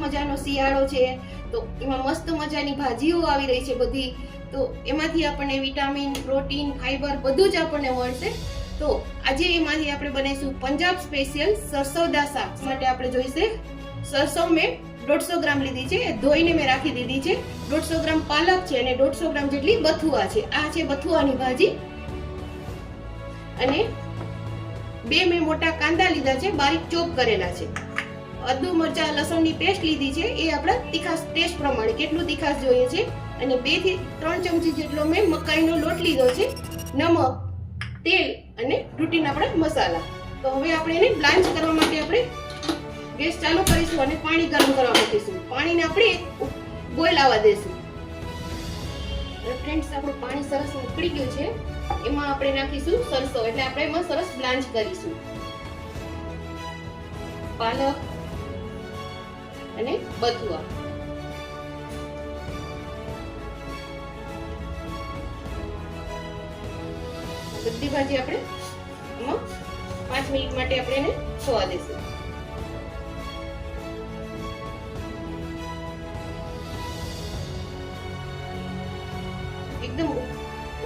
મજાનો શિયાળો છે તો એમાં મસ્ત મજાની ભાજીઓ આવી રહી છે બધી, તો એમાંથી આપણને વિટામિન, પ્રોટીન, ફાઈબર બધું જ આપણને મળશે. તો આજે એમાંથી આપણે બનાવીશું પંજાબ સ્પેશિયલ સરસોદા શાક. માટે આપણે જોઈશે સરસો મેં 150 ગ્રામ લીધી છે, ધોઈને મેં રાખી દીધી છે. 150 ગ્રામ પાલક છે અને 150 ગ્રામ જેટલી બથુઆ છે. આ છે બથુઆની ભાજી. અને 2 મેં મોટા કાંદા લીધા છે, બારીક ચોપ કરેલા છે. આદુ, મરચા, લસણની પેસ્ટ લીધી છે, એ આપણા તીખાશ ટેસ્ટ પ્રમાણે કેટલું તીખાશ જોઈએ છે. અને 2 થી 3 ચમચી જેટલો મેં મકાઈનો લોટ લીધો છે. નમક, તેલ અને રૂટીન આપણા મસાલા. તો હવે આપણે એને બ્લાન્ચ કરવા માટે આપણે ગેસ ચાલુ કરીશું અને પાણી ગરમ કરવા મૂકીશું. પાણીને આપણે બોઇલ આવવા દેશું. ફ્રેન્ડ્સ, આપણું પાણી સરસ ઉકળી ગયું છે. એમાં આપણે નાખીશું સરસો, એટલે આપણે એમાં સરસ બ્લાન્ચ કરીશું. પાલક અને બથુઆ. બધી ભાજી આપણે આમાં 5 મિનિટ માટે આપણે એને થવા દેશું. એકદમ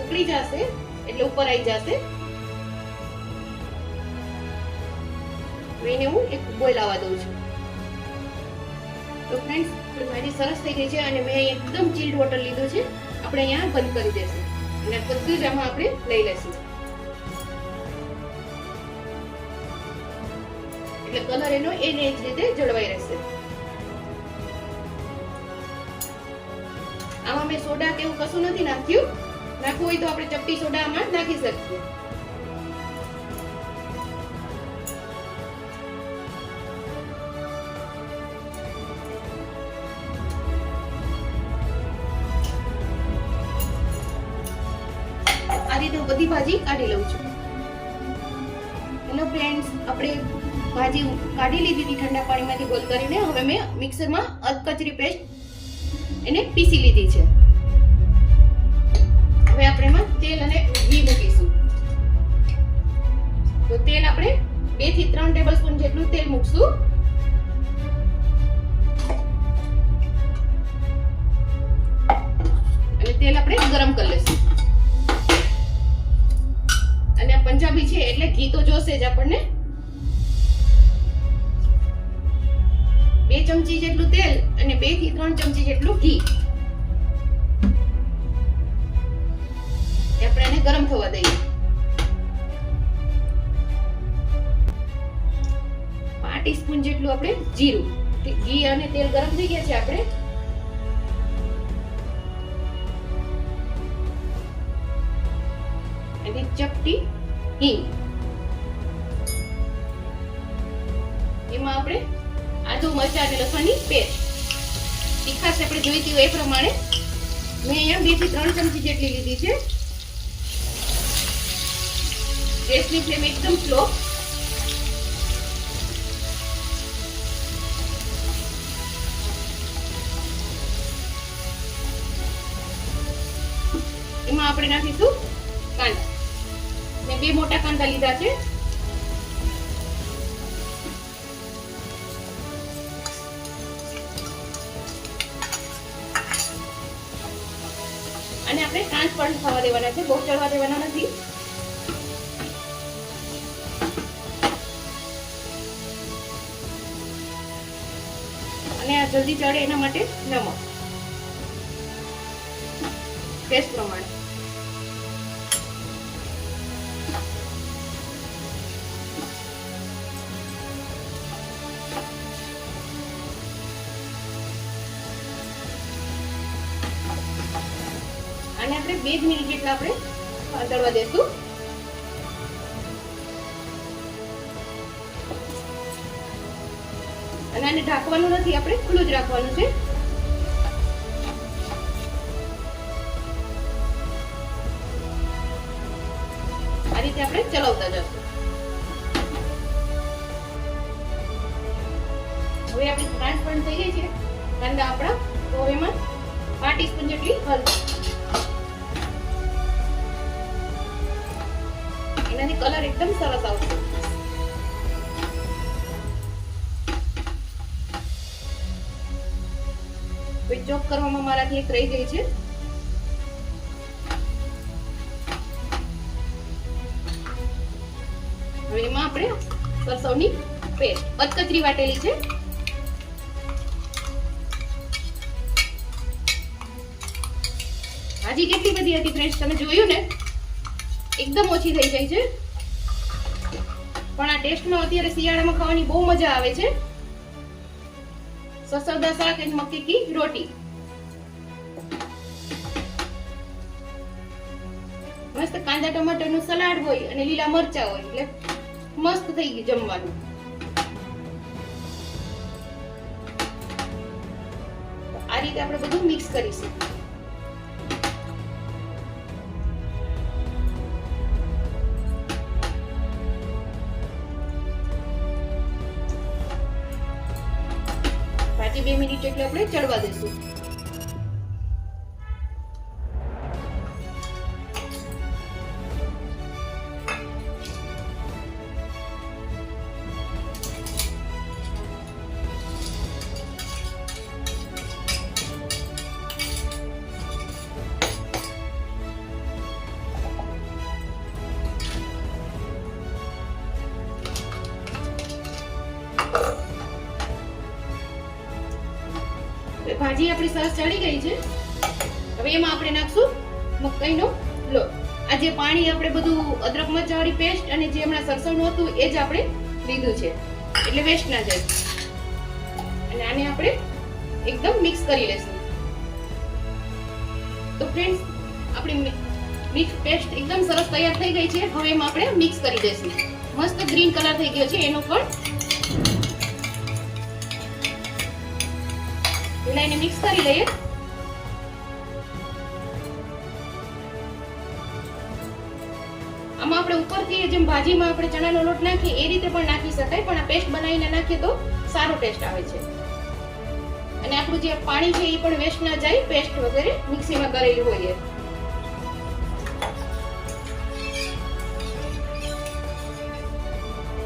ઉકળી જશે એટલે ઉપર આવી જશે. એને હું એક બોઇલ આવવા દઉં છું. તો ફ્રેન્ડ્સ, ભાજી સરસ થઈ ગઈ છે અને મેં એકદમ ચીલ્ડ વોટર લીધું છે. આપણે અહીંયા બંધ કરી દેશું અને બધું જ આમાં આપણે લઈ લેશું. એટલે કલર એનો એને જ રીતે જળવાઈ રહેશે. આમાં મેં સોડા કે એવું કશું નથી નાખ્યું. નાખવું હોય તો આપણે ચપટી સોડા આમાં નાખી શકીએ. આ રીતે હું બધી ભાજી કાઢી લઉં છું. હેલો ફ્રેન્ડ્સ, આપણે ભાજી કાઢી લીધી હતી ઠંડા પાણીમાંથી બોઇલ કરીને. હવે મેં મિક્સરમાં અધકચરી પેસ્ટ એને પીસી લીધી છે. હવે આપણે એમાં તેલ અને ઘી મૂકીશું. તો તેલ આપણે 2 થી 3 ટેબલસ્પૂન જેટલું તેલ મૂકશું. અને તેલ આપણે ગરમ કરી લઈશું. અને આ પંજાબી છે એટલે ઘી તો જોશે જ આપણને. 2 ચમચી જેટલું તેલ અને 2 થી 3 ચમચી જેટલું ઘી. આપણે એને ગરમ થવા દઈએ. 5 ટીસ્પૂન જેટલું આપણે જીરું. ઘી અને તેલ ગરમ થઈ ગયા છે. આપણે અને ચપટી હિંગ. એમાં આપણે આદુ, મરચા અને લસણની પેસ્ટ. તીખાશ આપણે જોઈતી હોય એ પ્રમાણે મેં અહીંયા 2 થી 3 ચમચી જેટલી લીધી છે. ગેસની ફ્લેમ એકદમ સ્લો. એમાં આપણે નાખીશું કાંદા. મેં 2 મોટા કાંદા લીધા છે. અને આપણે ટ્રાન્સપરન્ટ થવા દેવાના છે, બહુ ચડવા દેવાના નથી. અને આ જલ્દી ચડે એના માટે નમક ટેસ્ટ પ્રમાણે. અને આપણે 2 મિનિટ જેટલા આપણે તળવા દેશું. અને આને ઢાંકવાનું નથી, આપણે ખુલ્લું જ રાખવાનું છે. આ રીતે આપણે ચલાવતા જશું. હવે આપણી ટ્રાન્સપરન્ટ થઈ ગઈ છે કાંદા આપણા. તો એમાં 5 ટીસ્પૂન જેટલી હળદર. એનાથી કલર એકદમ સરસ આવશે. ચોપ કરવામાં મારાથી એક રહી ગઈ છે. હવે એમાં આપણે સરસવની પેસ્ટ અધકચરી વાટેલી છે. ભાજી કેટલી બધી હતી ફ્રેન્ડ્સ, તમે જોયું ને, એકદમ ઓછી થઈ જાય છે. પણ આ ટેસ્ટમાં અત્યારે શિયાળામાં ખાવાની બહુ મજા આવે છે. સરસવદા શાક અને મક્કી કી રોટી. મસ્ત કાંદા ટમાટરનું સલાડ હોય અને લીલા મરચા હોય એટલે મસ્ત થઈ ગયું જમવાનું. આ રીતે આપણે બધું મિક્સ કરીશું. ભાજી 2 મિનિટ એટલે આપણે ચડવા દઈશું. ભાજી આપણી સરસ ચડી ગઈ છે. હવે એમાં આપણે નાખશું મકાઈનો લોટ. આ જે પાણી આપણે બધું અદરક મરચાંવાળી પેસ્ટ અને જે હમણાં સરસવનું હતું એ જ આપણે લીધું છે એટલે વેસ્ટ ના જાય. અને આને આપણે એકદમ મિક્સ કરી લેશું. તો ફ્રેન્ડ્સ, આપણી મિક્સ પેસ્ટ એકદમ સરસ તૈયાર થઈ ગઈ છે. હવે એમાં આપણે મિક્સ કરી દઈશું. મસ્ત ગ્રીન કલર થઈ ગયો છે એનો પણ. એને મિક્સ કરી લઈએ. આમાં આપણે ઉપરથી જેમ ભાજીમાં આપણે ચણાનો લોટ નાખીએ એ રીતે પણ નાખી શકાય, પણ આ પેસ્ટ બનાવીને નાખીએ તો સારો ટેસ્ટ આવે છે. અને આપણું જે પાણી છે એ પણ વેસ્ટ ના જાય, પેસ્ટ વગેરે મિક્સીમાં કરેલું હોય.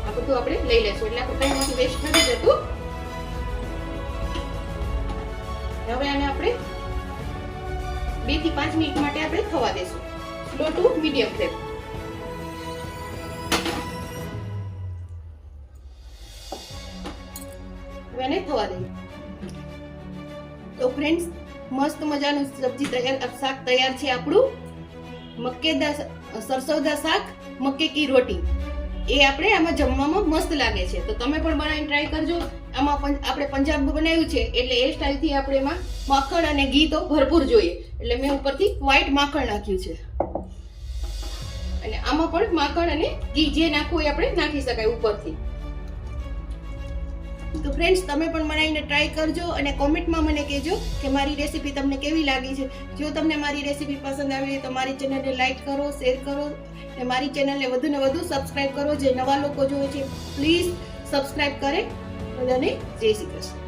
આ બધું આપણે લઈ લેશું એટલે આપણે કંઈમાંથી વેસ્ટ નથી જતું. હવે આને આપણે 2 થી 5 મિનિટ માટે આપણે થવા દેશું, સ્લો ટુ મીડિયમ ફ્લેમ. હવે આને થવા દઈએ. તો ફ્રેન્ડ્સ, મસ્ત મજાનું સબ્જી તૈયાર, શાક તૈયાર છે આપણું. મક્કેદાર સરસવદા શાક મક્કી કી રોટી. એ આપણે આમાં જમવામાં મસ્ત લાગે છે. તો તમે પણ બનાવીને ટ્રાય કરજો. આમાં આપણે પંજાબ બનાવ્યું છે એટલે એ સ્ટાઇલથી આપણે એમાં માખણ અને ઘી તો ભરપૂર જોઈએ એટલે મેં ઉપરથી વ્હાઈટ માખણ નાખ્યું છે. અને આમાં પણ માખણ અને ઘી જે નાખવું એ આપણે નાખી શકાય ઉપરથી. તો ફ્રેન્ડ્સ, તમે પણ બનાવીને ટ્રાય કરજો અને કોમેન્ટમાં મને કહેજો કે મારી રેસીપી તમને કેવી લાગી છે. જો તમને મારી રેસીપી પસંદ આવી હોય તો મારી ચેનલને લાઈક કરો, શેર કરો અને મારી ચેનલને વધુ ને વધુ સબસ્ક્રાઇબ કરો. જે નવા લોકો જોવે છે પ્લીઝ સબસ્ક્રાઇબ કરે. અને જય શ્રી કૃષ્ણ.